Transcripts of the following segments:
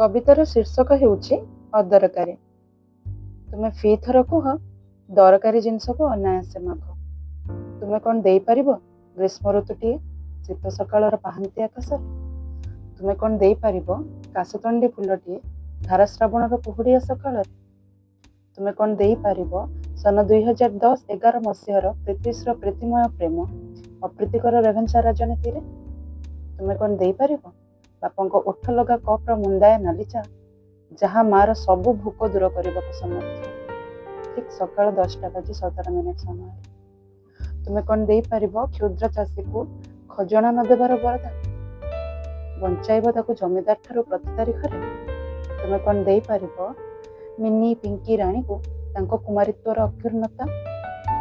କବିତାର ଶୀର୍ଷକ ହେଉଛି ଅଦରକାରୀ। ତୁମେ ଫି ଥର କୁହ ଦରକାରୀ ଜିନିଷକୁ ଅନାୟାସେ ମାଗ। ତୁମେ କ'ଣ ଦେଇପାରିବ ଗ୍ରୀଷ୍ମ ଋତୁଟିଏ ଶୀତ ସକାଳର ପାହାନ୍ତି ଆକାଶରେ? ତୁମେ କ'ଣ ଦେଇପାରିବ କାଶତଣ୍ଡି ଫୁଲଟିଏ ଧାରା ଶ୍ରାବଣର କୁହୁଡ଼ିଆ ସକାଳରେ? ତୁମେ କ'ଣ ଦେଇପାରିବ ସନ 2010-11 ମସିହାର ପ୍ରୀତିଶ୍ର ପ୍ରୀତିମୟ ପ୍ରେମ ଅପ୍ରୀତିକର ରେଭେନ୍ସା ରାଜନୀତିରେ? ତୁମେ କ'ଣ ଦେଇପାରିବ ବାପାଙ୍କ ଓଠ ଲଗା କପ୍ର ମୁନ୍ଦାଏ ନାଲି ଚା ଯାହା ମାର ସବୁ ଭୋକ ଦୂର କରିବାକୁ ସମର୍ଥ ଠିକ୍ ସକାଳ 10:17 ସମୟରେ? ତୁମେ କ'ଣ ଦେଇପାରିବ କ୍ଷୁଦ୍ର ଚାଷୀକୁ ଖଜଣା ନ ଦେବାର ବରଦାନ, ବଞ୍ଚାଇବ ତାକୁ ଜମିଦାର ଠାରୁ ପ୍ରତି ତାରିଖରେ? ତୁମେ କ'ଣ ଦେଇପାରିବ ମିନି ପିଙ୍କି ରାଣୀକୁ ତାଙ୍କ କୁମାରୀତ୍ୱର ଅକ୍ଷୁର୍ଣ୍ଣତା,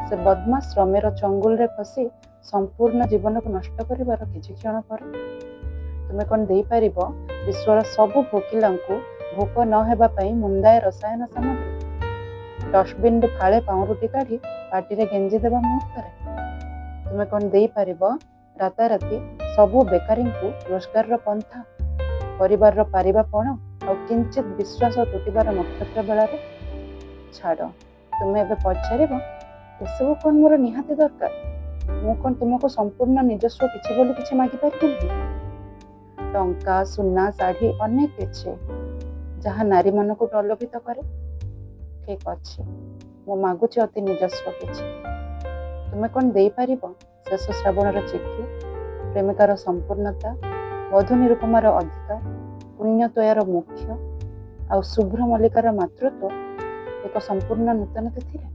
ସେ ବଦମାସ ଶ୍ରମେର ଚଙ୍ଗୁଲରେ ଫସି ସମ୍ପୂର୍ଣ୍ଣ ଜୀବନକୁ ନଷ୍ଟ କରିବାର କିଛି କ୍ଷଣ ପରେ? ତୁମେ କ'ଣ ଦେଇପାରିବ ବିଶ୍ୱର ସବୁ ଭୋକିଲାଙ୍କୁ ଭୋକ ନ ହେବା ପାଇଁ ମୁନ୍ଦାଏ ରସାୟନ ସାମଗ୍ରୀ, ଡଷ୍ଟବିନ୍ରୁ ଫାଳେ ପାଉଁରୁଟି କାଢ଼ି ପାଟିରେ ଗେଞ୍ଜି ଦେବା ମୁହୂର୍ତ୍ତରେ? ତୁମେ କ'ଣ ଦେଇପାରିବ ରାତାରାତି ସବୁ ବେକାରୀଙ୍କୁ ରୋଜଗାରର ପନ୍ଥା, ପରିବାରର ପାରିବା ପଣ ଆଉ କିଞ୍ଚିତ ବିଶ୍ୱାସ ତୁଟିବାର ନକ୍ଷତ୍ର ବେଳାରେ? ଛାଡ଼, ତୁମେ ଏବେ ପଚାରିବ ଏସବୁ କ'ଣ ମୋର ନିହାତି ଦରକାର? ମୁଁ କ'ଣ ତୁମକୁ ସମ୍ପୂର୍ଣ୍ଣ ନିଜସ୍ୱ କିଛି ବୋଲି କିଛି ମାଗିପାରିବି ନାହିଁ? ଟଙ୍କା, ସୁନା, ଶାଢ଼ୀ, ଅନେକ କିଛି ଯାହା ନାରୀମାନଙ୍କୁ ପ୍ରଲୋଭିତ କରେ। ଠିକ୍ ଅଛି, ମୁଁ ମାଗୁଛି ଅତି ନିଜସ୍ୱ କିଛି। ତୁମେ କ'ଣ ଦେଇପାରିବ ଶେଷ ଶ୍ରାବଣର ଚିଠି, ପ୍ରେମିକାର ସମ୍ପୂର୍ଣ୍ଣତା, ବଧୂ ନିରୁପମାର ଅଧିକାର, ପୁଣ୍ୟତୋୟାର ମୁଖ୍ୟ ଆଉ ଶୁଭ୍ର ମଲ୍ଲିକାର ମାତୃତ୍ୱ ଏକ ସମ୍ପୂର୍ଣ୍ଣ ନୂତନ ତିଥିରେ?